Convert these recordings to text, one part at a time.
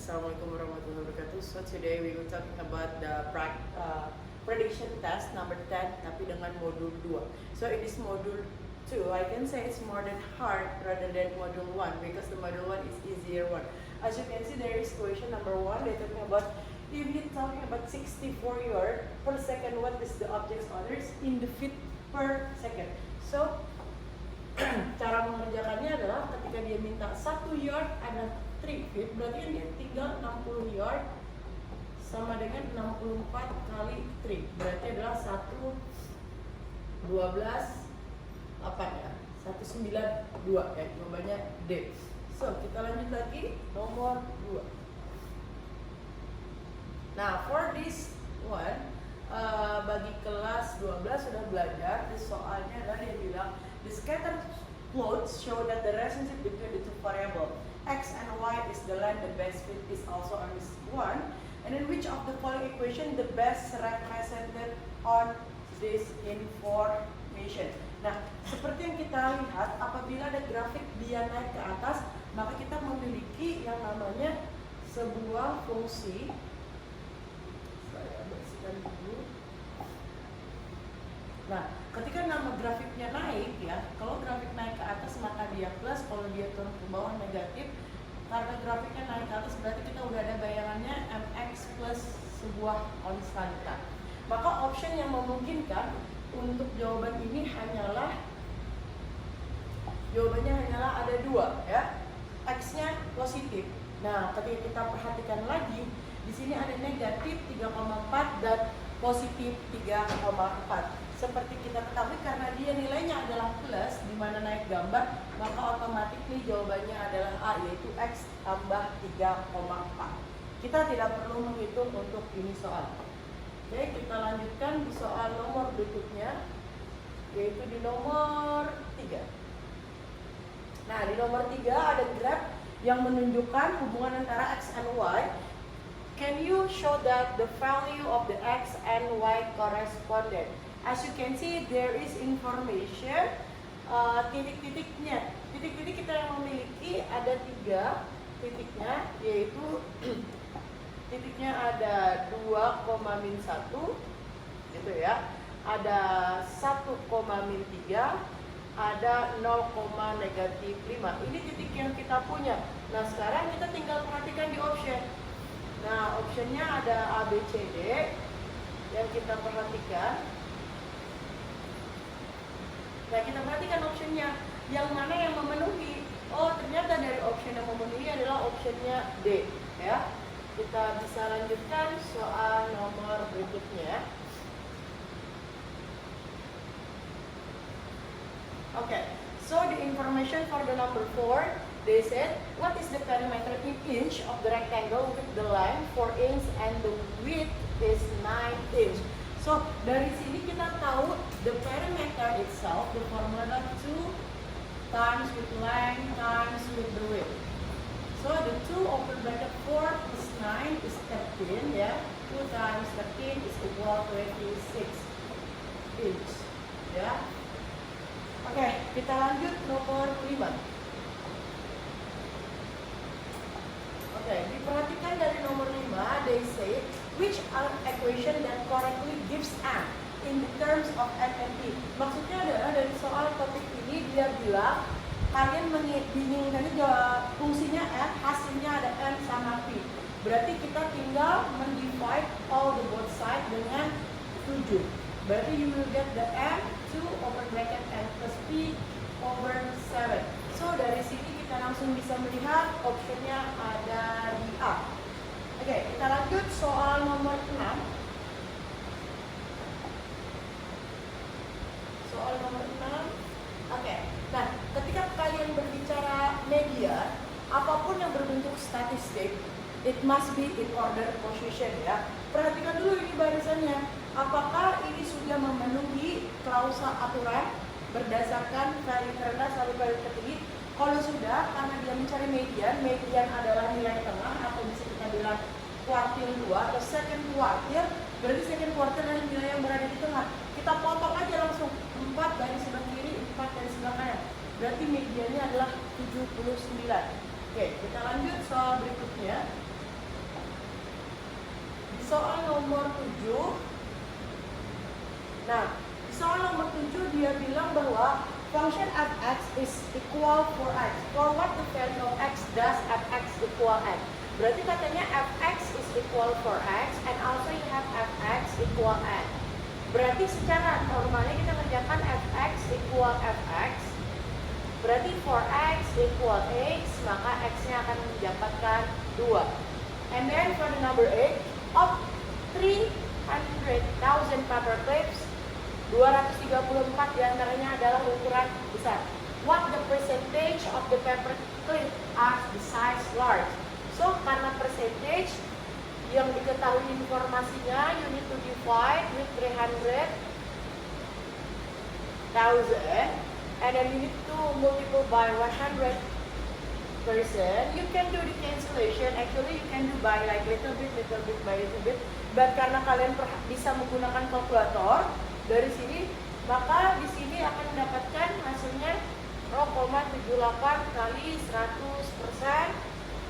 Assalamualaikum warahmatullahi wabarakatuh. So today we will talking about the prediction test number 10 tapi dengan modul 2. So in this module 2, I can say it's more than hard rather than module 1 because the module 1 is easier one. As you can see, there is question number 1. They're talking about if you're talking about 64 yard per second, what is the object's orders in the feet per second? So cara mengerjakannya adalah ketika dia minta 1 yard ada 3 feet, berarti kan dia tinggal 60 yard sama dengan 64 kali 3, berarti adalah 1, 12, 8 ya, 192 ya, jawabannya D. So kita lanjut lagi nomor 2. Nah for this one, bagi kelas 12 sudah belajar, di soalnya adalah dia bilang the scattered plots show that the relationship between the two variable x and y is the line the best fit is also on this one, and in which of the following equation the best represented on this information. Nah, seperti yang kita lihat, apabila ada grafik dia naik ke atas, maka kita memiliki yang namanya sebuah fungsi. Saya bersihkan dulu. Nah, ketika nama grafiknya naik ya, kalau grafik naik ke atas maka dia plus, kalau dia turun ke bawah negatif. Karena grafiknya naik ke atas berarti kita udah ada bayangannya mx plus sebuah konstanta. Maka option yang memungkinkan untuk jawaban ini jawabannya hanyalah ada 2 ya. X-nya positif. Nah, ketika kita perhatikan lagi, di sini ada negatif 3,4 dan positif 3,4. Seperti kita ketahui karena dia nilainya adalah plus, di mana naik gambar, maka otomatis nih jawabannya adalah A, yaitu X tambah 3,4. Kita tidak perlu menghitung untuk ini soal. Oke, kita lanjutkan di soal nomor berikutnya, yaitu di nomor 3. Nah, di nomor 3 ada graf yang menunjukkan hubungan antara X and Y. Can you show that the value of the X and Y corresponded? As you can see, there is information titik-titiknya. Titik-titik kita yang memiliki ada 3 titiknya, yaitu titiknya ada 2,-1 gitu ya. Ada 1,-3, ada 0,-5. Ini titik yang kita punya. Nah, sekarang kita tinggal perhatikan di option. Nah, optionnya ada A, B, C, D yang kita perhatikan. Nah, kita perhatikan optionnya, yang mana yang memenuhi. Oh, ternyata dari option yang memenuhi adalah optionnya D ya. Kita bisa lanjutkan soal nomor berikutnya. Okay, so the information for the number 4, they said, what is the perimeter in inch of the rectangle with the length 4 inch and the width is 9 inch. So, dari sini kita tahu the perimeter itself, the formula 2 times with length times with the width. So, the 2 over bracket 4 is 9 is 13 ya. 2 times 13 is equal to 26 inch ya. Oke, kita lanjut nomor 5. Oke, diperhatikan dari nomor 5, they say which are equation that correctly gives n in the terms of n and p. Maksudnya adalah dari soal topik ini dia bilang kalian membingungkan fungsinya n, hasilnya ada n sama p. Berarti kita tinggal mendivide all the both side dengan 7. Berarti you will get the n 2 over bracket n plus p over 7. So dari sini kita langsung bisa melihat optionnya ada di A. Oke, kita lanjut soal nomor 6. Soal nomor 6. Oke, nah ketika kalian berbicara median, apapun yang berbentuk statistik, it must be in order position ya. Perhatikan dulu ini barisannya. Apakah ini sudah memenuhi klausa aturan berdasarkan value terendah sampai value tertinggi? Kalau sudah, karena dia mencari median adalah nilai tengah atau bisa kita bilang kuartil 2 atau second quartile, berarti second quartile adalah nilai yang berada di tengah. Kita potong aja langsung 4 dari sebelah kiri, 4 dari sebelah kanan. Berarti mediannya adalah 79. Oke, kita lanjut soal berikutnya. nomor 7. Nah, di soal nomor 7 dia bilang bahwa function fx is equal for x. For what the value of x does fx equal x? Berarti katanya fx is equal for x and also you have fx equal x. Berarti secara normalnya kita kerjakan fx equal fx. Berarti for x equal x, maka x-nya akan mendapatkan 2. And then for the number 8, of 300,000 paper clips, 234 diantaranya adalah ukuran besar. What the percentage of the paper clip are the size large? So, karena percentage yang diketahui informasinya, you need to divide with 300,000 and then you need to multiply by 100%. You can do the cancellation. Actually, you can do by like little bit by little bit. But karena kalian bisa menggunakan kalkulator dari sini, maka di sini akan mendapatkan hasilnya 0,78 kali 100%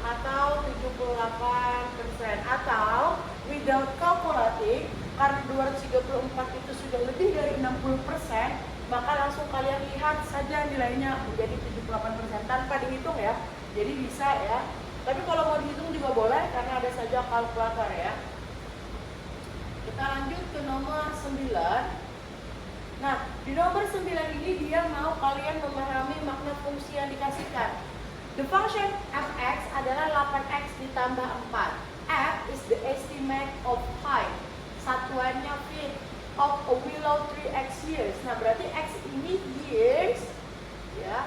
atau 78%, atau without calculating, karena 234 itu sudah lebih dari 60%, maka langsung kalian lihat saja nilainya menjadi 78% tanpa dihitung ya. Jadi bisa ya. Tapi kalau mau dihitung juga boleh karena ada saja kalkulator ya. Kita lanjut ke nomor 9. Nah, di nomor 9 ini dia mau kalian memahami makna fungsi yang dikasihkan. The function fx adalah 8x ditambah 4. F is the estimate of height. Satuannya feet of a willow tree x years. Nah, berarti x ini years ya.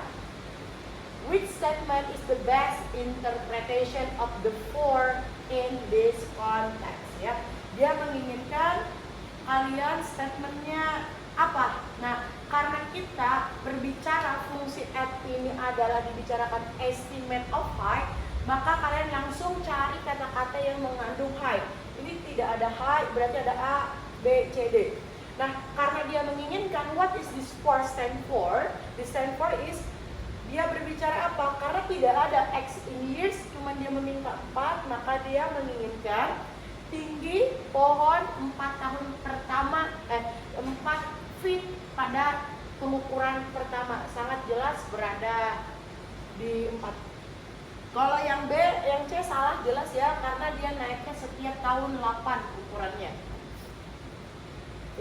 Which statement is the best interpretation of the four in this context ya. Dia menginginkan kalian statementnya apa? Nah, karena kita berbicara fungsi f ini adalah dibicarakan estimate of height, maka kalian langsung cari kata-kata yang mengandung height. Ini tidak ada height, berarti ada A, B, C, D. Nah, karena dia menginginkan what is this for stand for? This stand for is dia berbicara apa? Karena tidak ada x in years, cuma dia meminta 4, maka dia menginginkan tinggi pohon 4 tahun pertama 4 feet pada pengukuran pertama. Sangat jelas berada di 4. Kalau yang B, yang C salah jelas ya, karena dia naiknya setiap tahun 8 ukurannya.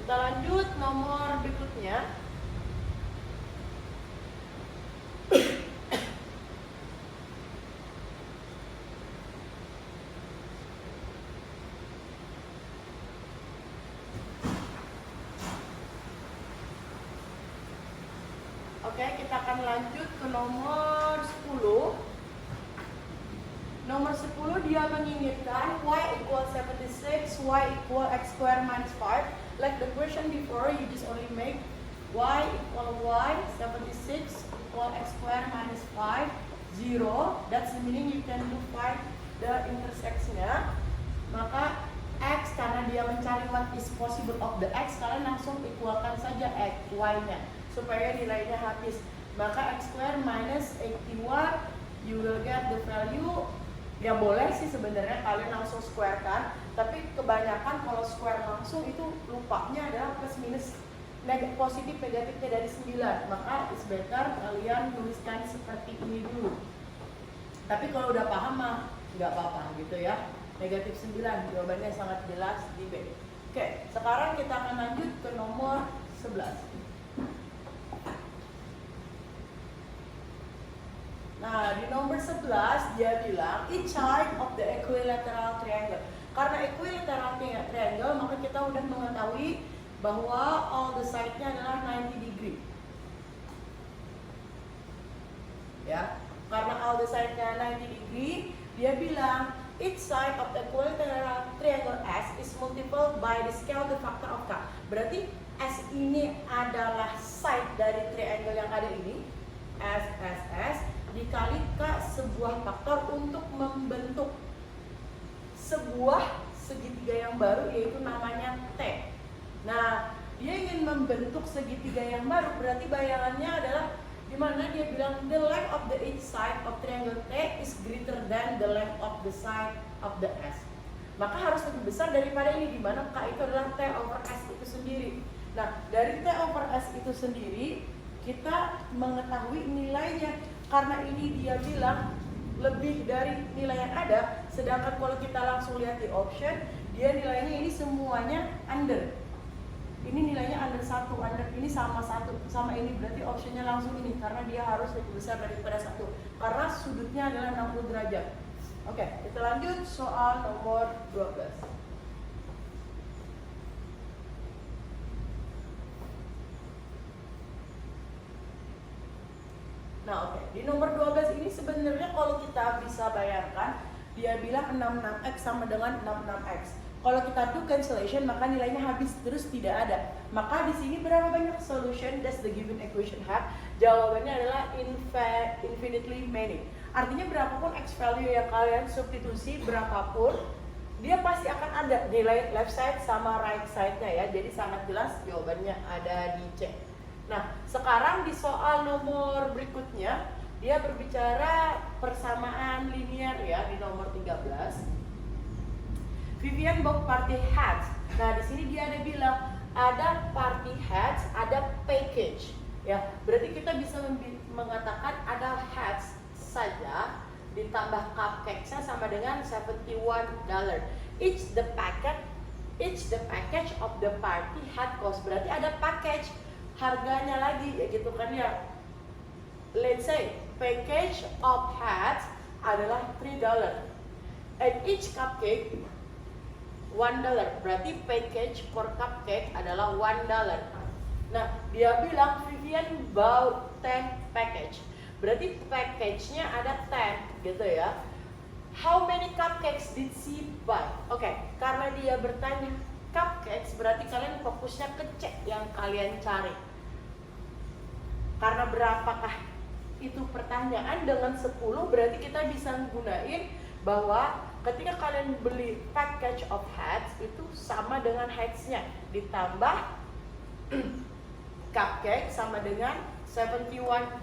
Kita lanjut nomor berikutnya. Oke, kita akan lanjut ke nomor 10. Nomor 10 dia menginginkan y equal 76, y equal x square minus 5. Like the question before, you just only make y equal y, 76 equal x square minus 5, 0. That's the meaning you can do find the intersection-nya. Maka x, karena dia mencari what is possible of the x, kalian langsung equalkan saja x, y-nya supaya nilainya habis. Maka x square minus 81, you will get the value. Ya boleh sih sebenarnya kalian langsung square kan, tapi kebanyakan kalau square langsung itu lupanya adalah plus minus positif negatifnya dari 9. Maka it's better kalian tuliskan seperti ini dulu. Tapi kalau udah paham mah nggak apa-apa gitu ya. Negatif 9, jawabannya sangat jelas di B. Oke, sekarang kita akan lanjut ke nomor 11. Nah, di nomor 11 dia bilang each side of the equilateral triangle. Karena equilateral triangle, maka kita udah mengetahui bahwa all the side-nya adalah 90 degree. Ya, karena all the side-nya 90 degree, dia bilang each side of the equilateral triangle S is multiplied by the scale the factor of K. Berarti S ini adalah side dari triangle yang ada ini, S dikali K sebuah faktor untuk membentuk sebuah segitiga yang baru, yaitu namanya T. Nah, dia ingin membentuk segitiga yang baru, berarti bayangannya adalah di mana dia bilang the length of the each side of triangle T is greater than the length of the side of the S. maka harus lebih besar daripada ini, di mana K itu adalah T over S itu sendiri. Nah, dari T over S itu sendiri kita mengetahui nilainya, karena ini dia bilang lebih dari nilai yang ada, sedangkan kalau kita langsung lihat di option, dia nilainya ini semuanya under. Ini nilainya under 1, under ini sama 1, sama ini, berarti optionnya langsung ini, karena dia harus lebih besar daripada 1, karena sudutnya adalah 60 derajat. Oke, kita lanjut soal nomor 12. Nah, oke. Di nomor 12 ini sebenarnya kalau kita bisa bayangkan, dia bilang 66x sama dengan 66x. Kalau kita do cancellation, maka nilainya habis terus tidak ada. Maka di sini berapa banyak solution does the given equation have? Jawabannya adalah infinitely many. Artinya berapapun x value yang kalian substitusi, berapapun, dia pasti akan ada nilai left side sama right side-nya ya. Jadi sangat jelas jawabannya ada di C. Nah, sekarang di soal nomor berikutnya, dia berbicara persamaan linear ya, di nomor 13. Vivian bought party hats. Nah, di sini dia ada bilang ada party hats, ada package. Ya, berarti kita bisa mengatakan ada hats saja ditambah cupcakes-nya sama dengan $71. Each the package of the party hat cost. Berarti ada package harganya lagi ya gitu kan ya. Let's say package of hats adalah $3 and each cupcake $1. Berarti package per cupcake adalah $1. Nah, dia bilang Vivian bought 10 package. Berarti package-nya ada 10 gitu ya. How many cupcakes did she buy? Oke, karena dia bertanya cupcakes, berarti kalian fokusnya ke C yang kalian cari. Karena berapakah itu pertanyaan, dengan 10 berarti kita bisa gunain bahwa ketika kalian beli package of hats itu sama dengan hats-nya ditambah cupcake sama dengan $71.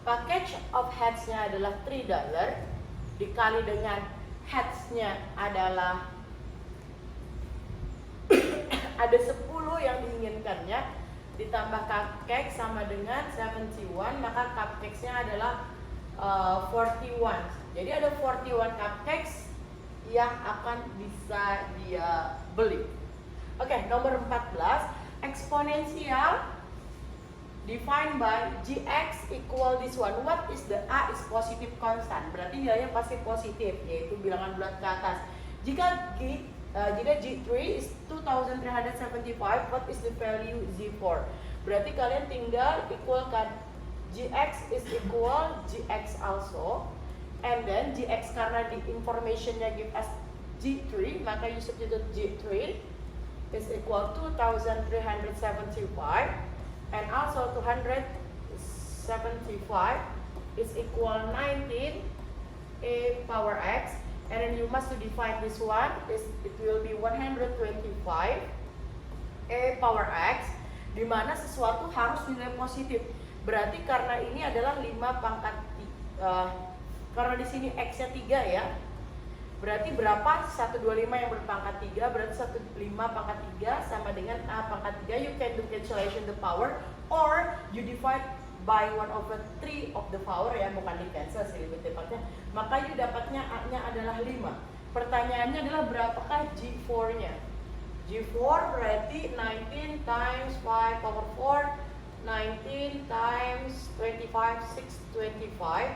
Package of hats-nya adalah $3 dikali dengan hats-nya adalah ada 10 yang diinginkannya, ditambah cupcake sama dengan 71, maka cupcakes-nya adalah 41. Jadi ada 41 cupcakes yang akan bisa dia beli. Oke, nomor 14, eksponensial defined by gx equal this one. What is the a is positive constant? Berarti nilainya pasti positif, yaitu bilangan bulat ke atas. Jika G3 is 2375, what is the value Z4? Berarti kalian tinggal equalkan gx is equal gx also, and then gx karena di informationnya give us G3, maka you substitute G3 is equal to 2375, and also 275 is equal 19 a power x, and then you must divide this one, it will be 125 a power x, di mana sesuatu harus nilai positif. Berarti karena ini adalah 5 pangkat karena di sini x-nya 3 ya. Berarti berapa? 125 yang berpangkat 3, berarti 15 pangkat 3 sama dengan A pangkat 3. You can do cancellation the power, or you divide by 1/3 of the power ya, bukan di cancel sih lebih tepatnya. Maka you dapatnya A-nya adalah 5. Pertanyaannya adalah berapakah G4-nya? G4 berarti 19 times 5 power 4, 19 times 25, 625.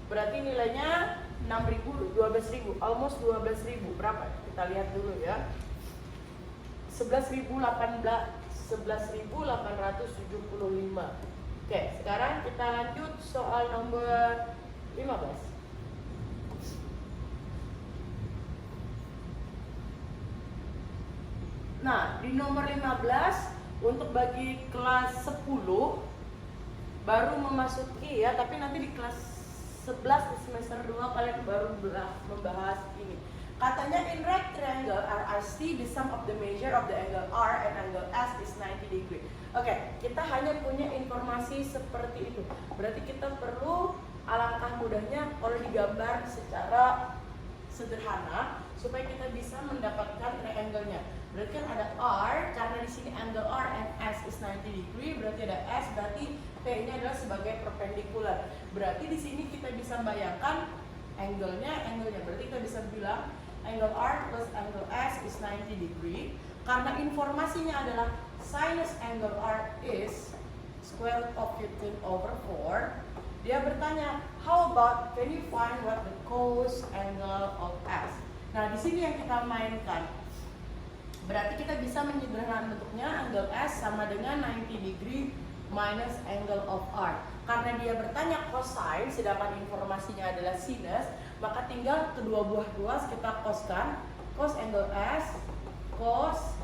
Berarti nilainya 6.000, 12.000, almost 12.000. Berapa? Kita lihat dulu ya. 11.875. Oke, sekarang kita lanjut soal nomor 15. Nah, di nomor 15 untuk bagi kelas 10 baru memasuki ya, tapi nanti di kelas 11 di semester 2 kalian baru membahas ini. Katanya in right triangle RRC, the sum of the measure of the angle R and angle S is 90 degree. Oke, kita hanya punya informasi seperti itu. Berarti kita perlu alangkah mudahnya kalau digambar secara sederhana supaya kita bisa mendapatkan triangle-nya. Berarti kan ada R, karena di sini angle R and S is 90 degree, berarti ada S, berarti P-nya adalah sebagai perpendicular. Berarti di sini kita bisa bayangkan angle-nya. Berarti kita bisa bilang angle R plus angle S is 90 degree. Karena informasinya adalah sinus angle R is square root of 15/4. Dia bertanya, how about can you find what the cos angle of S? Nah, di sini yang kita mainkan. Berarti kita bisa menyederhanakan bentuknya angle S sama dengan 90 degree minus angle of R. Karena dia bertanya cosine, sedangkan informasinya adalah sinus, maka tinggal kedua buah ruas kita coskan. Cos angle S, cos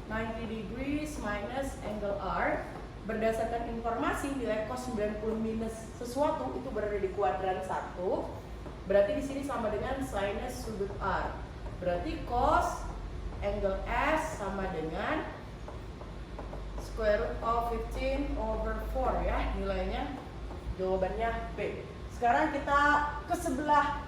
90 degrees minus angle R. Berdasarkan informasi, nilai cos 90 minus sesuatu itu berada di kuadran 1. Berarti di sini sama dengan sinus sudut R. Berarti cos angle S sama dengan square root of 15/4 ya nilainya. Jawabannya B. Sekarang kita ke sebelah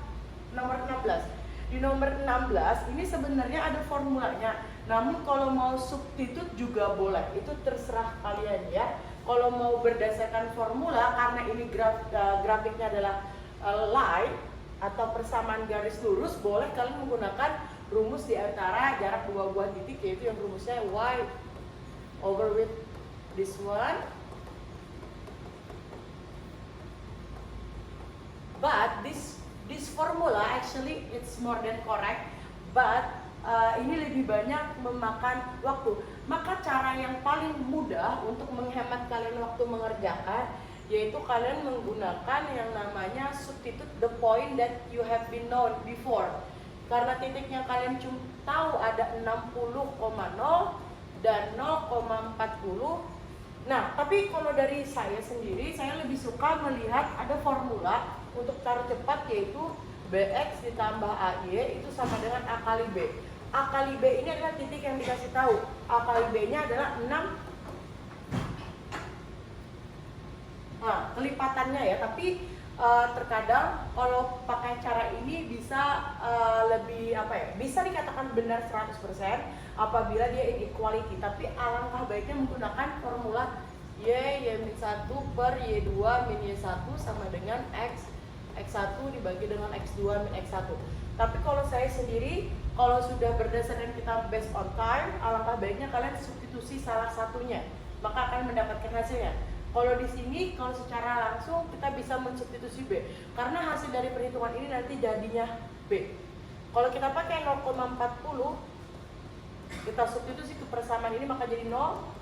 nomor 16. Di nomor 16 ini sebenarnya ada formulanya. Namun kalau mau substitute juga boleh. Itu terserah kalian ya. Kalau mau berdasarkan formula, karena ini grafiknya adalah line atau persamaan garis lurus, boleh kalian menggunakan rumus di antara jarak dua buah titik, yaitu yang rumusnya y over with this one. But this formula actually it's more than correct, but ini lebih banyak memakan waktu. Maka cara yang paling mudah untuk menghemat kalian waktu mengerjakan, yaitu kalian menggunakan yang namanya substitute the point that you have been known before. Karena titiknya kalian cuma tahu ada 60,0 dan 0,40. Nah, tapi kalau dari saya sendiri, saya lebih suka melihat ada formula untuk cara cepat, yaitu BX ditambah AY itu sama dengan A kali B. A kali B ini adalah titik yang dikasih tahu. A kali B-nya adalah 6. Nah, kelipatannya ya, tapi terkadang kalau pakai cara ini bisa lebih bisa dikatakan benar 100% apabila dia inequality, tapi alangkah baiknya menggunakan formula Y-1 per Y2 min Y1 sama dengan X1 dibagi dengan X2 min X1. Tapi kalau saya sendiri, kalau sudah berdasarkan kita based on time, alangkah baiknya kalian substitusi salah satunya, maka akan mendapatkan hasilnya. Kalau di sini, kalau secara langsung kita bisa mensubstitusi B, karena hasil dari perhitungan ini nanti jadinya B. Kalau kita pakai 0,40, kita substitusi ke persamaan ini, maka jadi 0.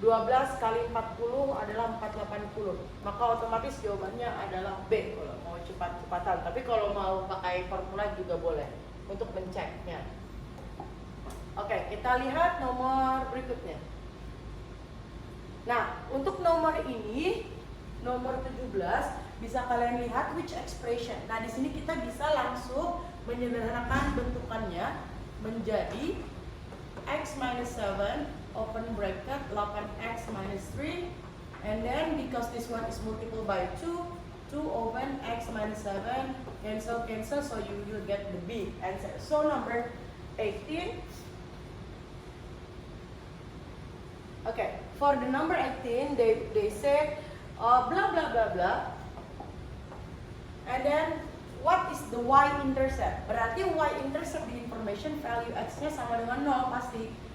12 kali 40 adalah 480, maka otomatis jawabannya adalah B kalau mau cepat-cepatan. Tapi kalau mau pakai formula juga boleh untuk menceknya. Oke, kita lihat nomor berikutnya. Nah, untuk nomor ini, nomor 17, bisa kalian lihat which expression. Nah, di sini kita bisa langsung menyederhanakan bentukannya menjadi X minus 7 open bracket 8x minus 3, and then because this one is multiple by 2 open x minus 7 cancel, so you will get the B answer. So number 18. Okay, for the number 18 they said blah blah blah blah, and then what is the y-intercept? Berarti y-intercept di information value x-nya sama dengan 0 pasti.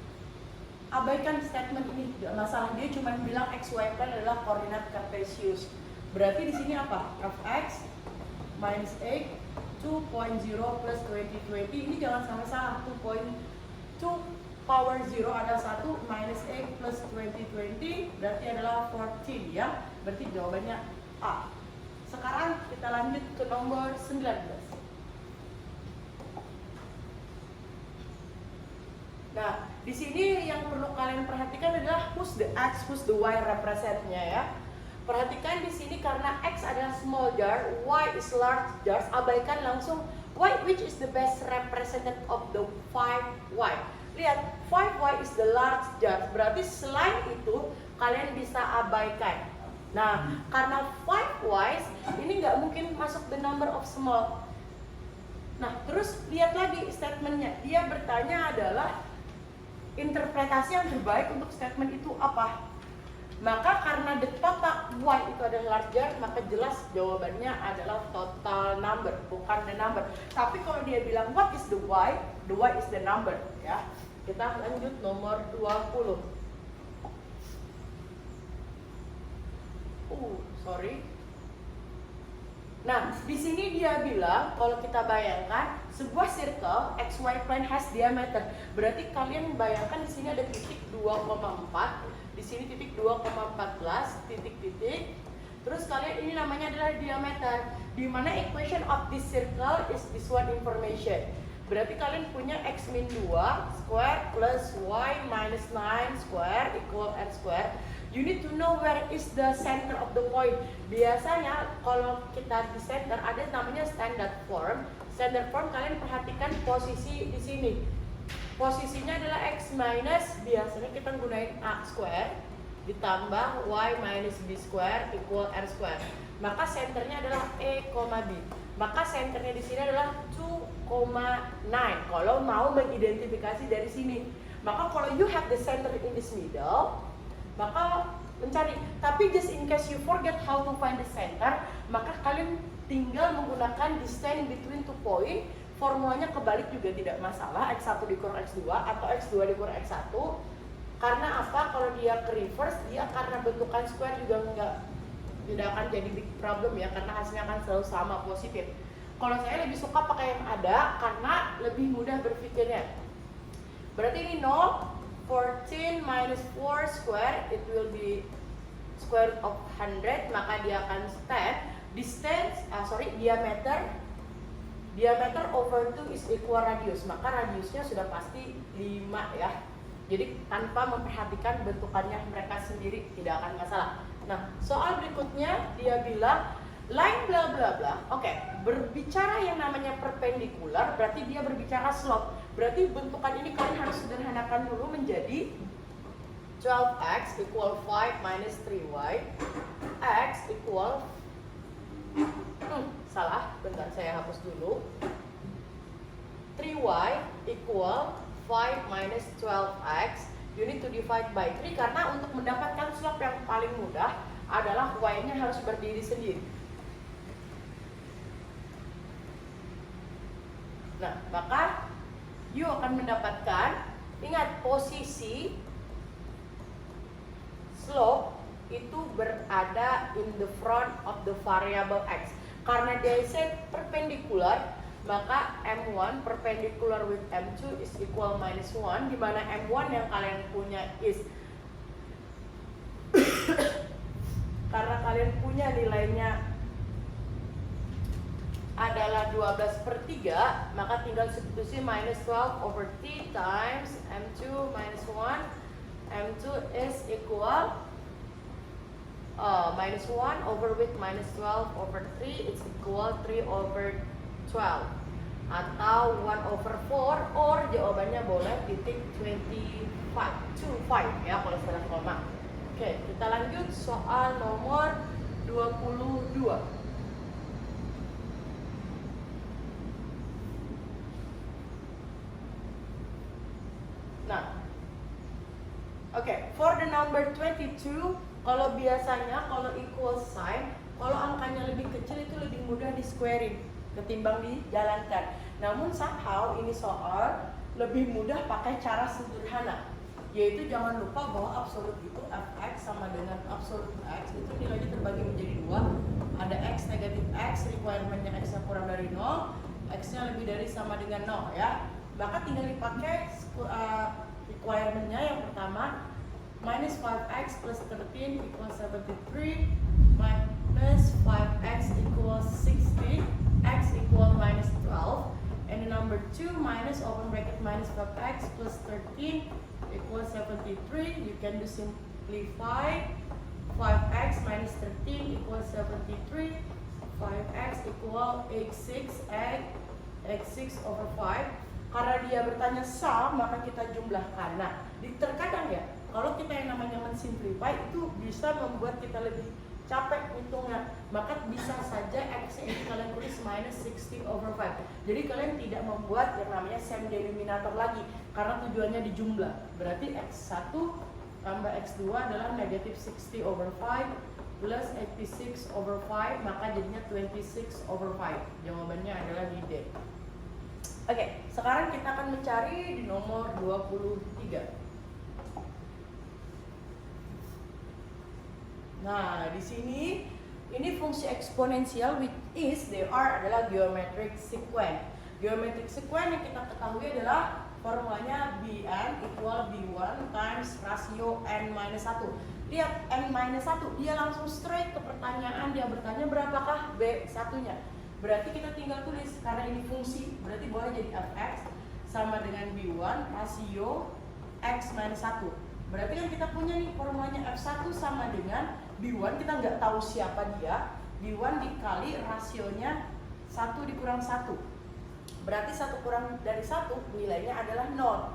Abaikan statement ini, tidak masalah, dia cuma bilang xy plane adalah koordinat kartesius. Berarti di sini apa? Fx minus 8 2.0 plus 2020, ini jangan sampai salah. 2.2 power 0 adalah 1 minus 8 plus 2020 berarti adalah 14 ya. Berarti jawabannya A. Sekarang kita lanjut ke nomor 19. Nah, di sini yang perlu kalian perhatikan adalah who's the X, who's the Y representnya ya. Perhatikan di sini karena X adalah small jar, Y is large jar, abaikan langsung Y, which is the best representative of the 5Y. Lihat, 5Y is the large jar, berarti selain itu kalian bisa abaikan. Nah, karena 5Y ini nggak mungkin masuk the number of small. Nah, terus lihat lagi statementnya. Dia bertanya adalah interpretasi yang terbaik untuk statement itu apa? Maka karena the total y itu adalah larger, maka jelas jawabannya adalah total number, bukan the number. Tapi kalau dia bilang what is the y is the number, ya. Kita lanjut nomor 20. Sorry. Nah, di sini dia bilang kalau kita bayangkan sebuah circle xy plane has diameter. Berarti kalian bayangkan di sini ada titik 2,4, di sini titik 2,14, titik-titik. Terus kalian ini namanya adalah diameter. Di mana equation of this circle is this one information. Berarti kalian punya x min 2 square plus y minus 9 square equal r square. You need to know where is the center of the point. Biasanya kalau kita di center ada namanya standard form. Standard form kalian perhatikan posisi di sini. Posisinya adalah x minus, biasanya kita gunain a square ditambah y minus b square equal r square. Maka centernya adalah e, b. Maka centernya di sini adalah 2,9. Kalau mau mengidentifikasi dari sini. Maka kalau you have the center in this middle, maka mencari. Tapi just in case you forget how to find the center, maka kalian tinggal menggunakan distance between two point. Formulanya kebalik juga tidak masalah, x1 dikurang x2 atau x2 dikurang x1. Karena apa? Kalau dia ke reverse, dia karena bentukan square juga tidak akan jadi big problem ya, karena hasilnya akan selalu sama positif. Kalau saya lebih suka pakai yang ada karena lebih mudah berpikirnya. Berarti ini 0, 14 minus 4 square, it will be square root of 100, maka dia akan stand. Diameter over 2 is equal radius, maka radiusnya sudah pasti 5 ya. Jadi tanpa memperhatikan bentukannya mereka sendiri tidak akan masalah. Nah, soal berikutnya dia bilang line bla bla bla. Oke, berbicara yang namanya perpendikular berarti dia berbicara slope. Berarti bentukan ini kalian harus sederhanakan dulu menjadi 12x equal 5 minus 3y x equal salah, bentar saya hapus dulu. 3y equal 5 minus 12x. You need to divide by 3 karena untuk mendapatkan slope yang paling mudah adalah y-nya harus berdiri sendiri. Nah, maka you akan mendapatkan, ingat posisi slope itu berada in the front of the variable x. Karena dia set perpendicular, maka M1 perpendicular with M2 is equal minus 1, di mana M1 yang kalian punya is karena kalian punya nilainya adalah 12/3, maka tinggal substitusi minus 12 over 3 times M2 minus 1. M2 is equal minus 1 over with minus 12 over 3, it's equal 3 over 12 atau 1 over 4, or jawabannya boleh titik 25 ya kalau setelah koma. Oke, kita lanjut soal nomor 22. Nah, oke, for the number 22, kalau biasanya kalau equal sign, kalau angkanya lebih kecil itu lebih mudah di squarein ketimbang dijalankan. Namun somehow ini soal lebih mudah pakai cara sederhana, yaitu jangan lupa bahwa absolut itu fx sama dengan absolut x itu nilainya terbagi menjadi 2. Ada x negatif x, requirementnya x yang kurang dari 0, x-nya lebih dari sama dengan 0 ya. Maka tinggal dipakai requirementnya yang pertama, minus 5x plus 13 equals 73, minus 5x equals 60, x equal minus 12, and the number 2 minus open bracket minus 5x plus 13 equals 73. You can do simplify. 5x minus 13 equals 73. 5x equal x6 over 5. Karena dia bertanya sum, maka kita jumlahkan. Nah, terkadang ya, kalau kita yang namanya mensimplify itu bisa membuat kita lebih capek hitungnya, maka bisa saja X-nya ini kalian tulis minus 60/5. Jadi kalian tidak membuat yang namanya same denominator lagi, karena tujuannya di jumlah. Berarti X1 tambah X2 adalah negatif 60/5 plus 86/5, maka jadinya 26/5. Jawabannya adalah di D. Oke, sekarang kita akan mencari di nomor 23. Nah, di sini ini fungsi eksponensial, which is they are adalah geometric sequence. Geometric sequence yang kita ketahui adalah formulanya Bn equal B1 times rasio n-1. Lihat n-1, dia langsung straight ke pertanyaan, dia bertanya berapakah B1-nya. Berarti kita tinggal tulis, karena ini fungsi, berarti boleh jadi fx sama dengan B1 rasio x-1. Berarti kan kita punya nih formulanya F1 sama dengan B1, kita nggak tahu siapa dia. B1 dikali rasionya 1 dikurang 1. Berarti 1 kurang dari 1 nilainya adalah 0.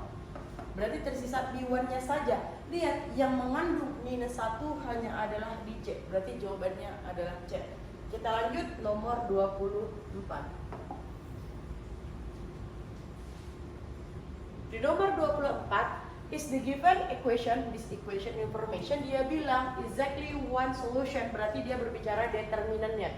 Berarti tersisa B1-nya saja. Lihat, yang mengandung minus 1 hanya adalah di C. Berarti jawabannya adalah C. Kita lanjut nomor 24. Di nomor 24 is the given equation, this equation information, dia bilang exactly one solution, berarti dia berbicara determinannya.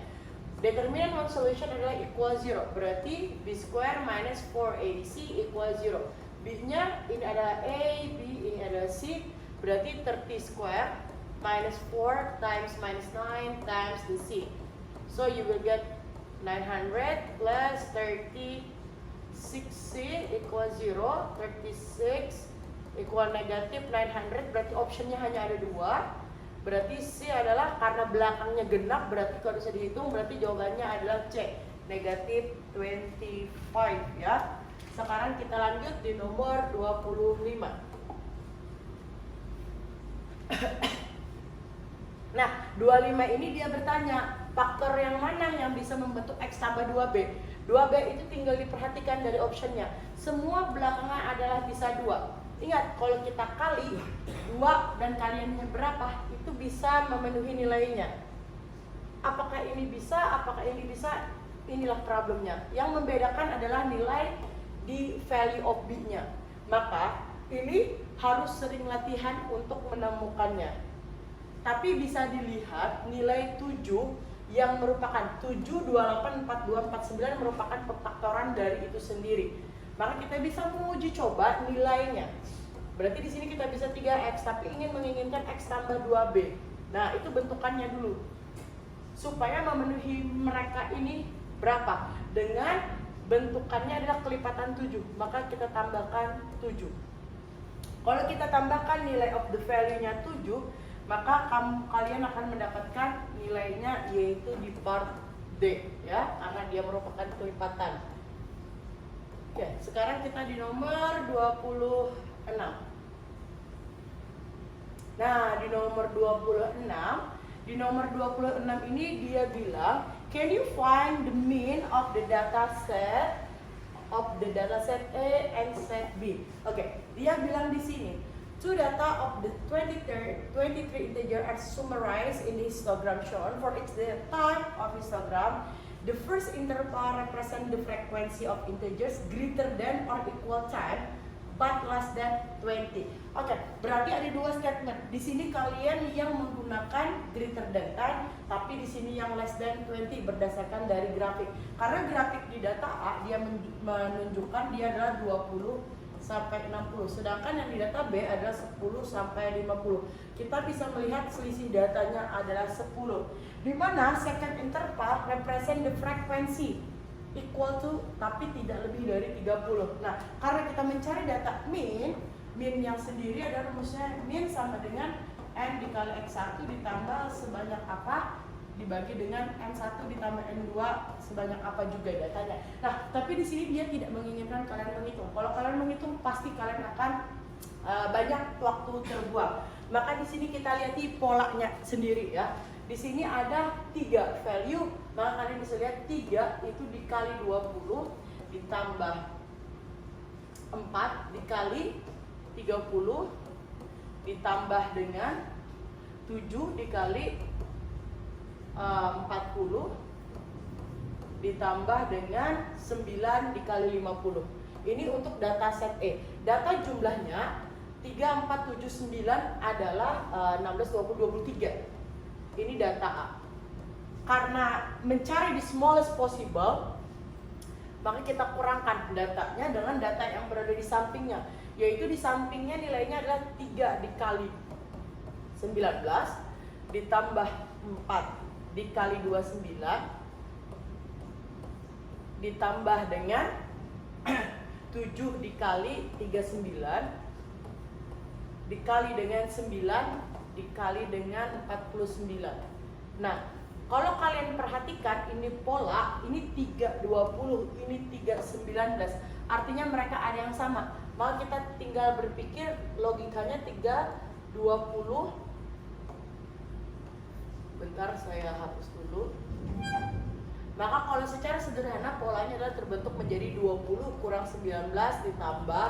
Determinan one solution adalah equal 0, berarti b square minus 4ac equal 0. B-nya ini adalah A, B ini adalah C, berarti 30 square minus 4 times minus 9 times the C. So you will get 900 plus 36C equal 0, 36 equal negatif 900, berarti optionnya hanya ada 2. Berarti C adalah karena belakangnya genap, berarti kalau bisa dihitung berarti jawabannya adalah C, negatif 25 ya. Sekarang kita lanjut di nomor 25. Nah, 25 ini dia bertanya faktor yang mana yang bisa membentuk X tambah 2B. 2B itu tinggal diperhatikan dari optionnya, semua belakangnya adalah bisa 2. Ingat, kalau kita kali 2 dan kaliannya berapa, itu bisa memenuhi nilainya. Apakah ini bisa, apakah ini bisa, inilah problemnya. Yang membedakan adalah nilai di value of B-nya. Maka ini harus sering latihan untuk menemukannya. Tapi bisa dilihat nilai 7 yang merupakan 7, 28, 42, 49 merupakan pefaktoran dari itu sendiri. Maka kita bisa menguji coba nilainya. Berarti di sini kita bisa 3x, tapi menginginkan x tambah 2b. Nah, itu bentukannya dulu. Supaya memenuhi mereka ini berapa? Dengan bentukannya adalah kelipatan 7, maka kita tambahkan 7. Kalau kita tambahkan nilai of the value-nya 7, maka kalian akan mendapatkan nilainya yaitu di part D ya, karena dia merupakan kelipatan. Oke, sekarang kita di nomor 26. Nah, di nomor 26 ini dia bilang, can you find the mean of the data set A and set B? Oke, dia bilang di sini, two data of the 23 integer are summarized in the histogram shown. For each type of histogram, the first interval represent the frequency of integers greater than or equal time but less than 20. Oke, berarti ada dua statement. Di sini kalian yang menggunakan greater than 10, tapi di sini yang less than 20 berdasarkan dari grafik. Karena grafik di data A dia menunjukkan dia adalah 20 sampai 60, sedangkan yang di data B adalah 10 sampai 50. Kita bisa melihat selisih datanya adalah 10, di mana second interval represent the frequency equal to, tapi tidak lebih dari 30. Nah, karena kita mencari data mean yang sendiri adalah rumusnya mean sama dengan n dikali x1 ditambah sebanyak apa dibagi dengan n1 ditambah n2 sebanyak apa juga datanya. Nah, tapi di sini dia tidak menginginkan kalian menghitung. Kalau kalian menghitung pasti kalian akan banyak waktu terbuang. Maka di sini kita lihat di polanya sendiri ya. Di sini ada 3 value, maka kalian bisa lihat 3 itu dikali 20 ditambah 4 dikali 30 ditambah dengan 7 dikali 40 ditambah dengan 9 dikali 50. Ini untuk data set E. Data jumlahnya 3, 4, 7, 9 adalah 16, 20, 23. Ini data A. Karena mencari the smallest possible, maka kita kurangkan datanya dengan data yang berada di sampingnya. Yaitu di sampingnya nilainya adalah 3 dikali 19 ditambah 4 dikali 29 ditambah dengan 7 dikali 39 dikali dengan 9 dikali dengan 49. Nah, kalau kalian perhatikan ini pola, ini 320, ini 319. Artinya mereka ada yang sama. Maka kita tinggal berpikir logikanya 320. Bentar saya hapus dulu. Maka kalau secara sederhana polanya adalah terbentuk menjadi 20 kurang 19 ditambah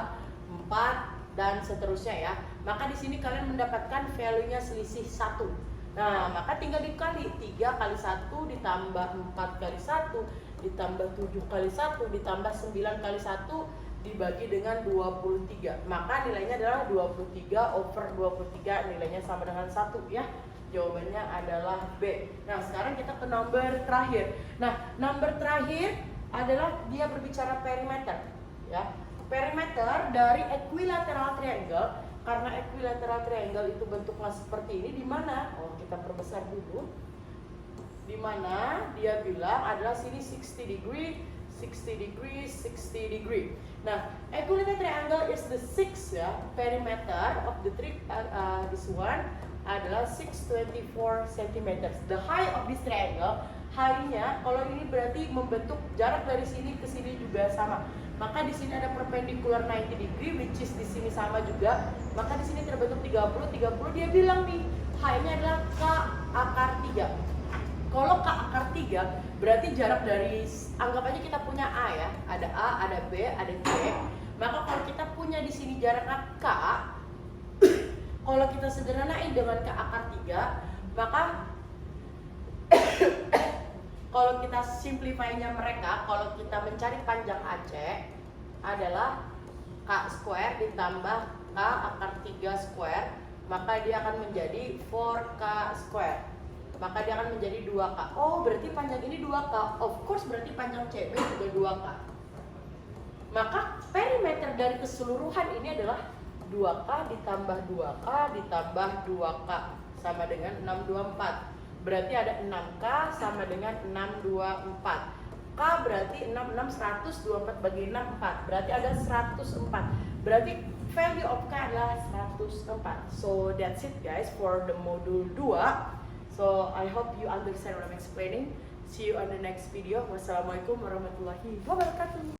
4 dan seterusnya ya. Maka di sini kalian mendapatkan value-nya selisih 1. Nah, maka tinggal dikali 3 kali 1 ditambah 4 kali 1 ditambah 7 kali 1 ditambah 9 kali 1 dibagi dengan 23. Maka nilainya adalah 23 over 23, nilainya sama dengan 1 ya. Jawabannya adalah B. Nah, sekarang kita ke number terakhir. Nah, number terakhir adalah dia berbicara perimeter ya. Perimeter dari equilateral triangle. Karena equilateral triangle itu bentuknya seperti ini, di mana? Oh, kita perbesar dulu. Di mana dia bilang adalah sini 60 degree, 60 degree, 60 degree. Nah, equilateral triangle is the 6 ya. Perimeter of the this one adalah 624 cm. The height of this triangle, height-nya kalau ini berarti membentuk jarak dari sini ke sini juga sama. Maka di sini ada perpendicular 90 degree, which is di sini sama juga. Maka di sini terbentuk 30. Dia bilang nih, height-nya adalah K akar 3. Kalau K akar 3, berarti jarak dari, anggap aja kita punya A ya. Ada A, ada B, ada C. Maka kalau kita punya di sini jaraknya K, kalau kita sederhanain dengan K akar 3, maka kalau kita simplify-nya mereka, kalau kita mencari panjang AC adalah K square ditambah K akar 3 square, maka dia akan menjadi 4K square. Maka dia akan menjadi 2K. Oh, berarti panjang ini 2K. Of course, berarti panjang CB juga 2K. Maka perimeter dari keseluruhan ini adalah 2K ditambah 2K ditambah 2K sama dengan 624. Berarti ada 6K sama dengan 624. K berarti 66, 100, 24 bagi 6, 4. Berarti ada 104. Berarti value of K adalah 104. So that's it guys for the module 2. So I hope you understand what I'm explaining. See you on the next video. Wassalamualaikum warahmatullahi wabarakatuh.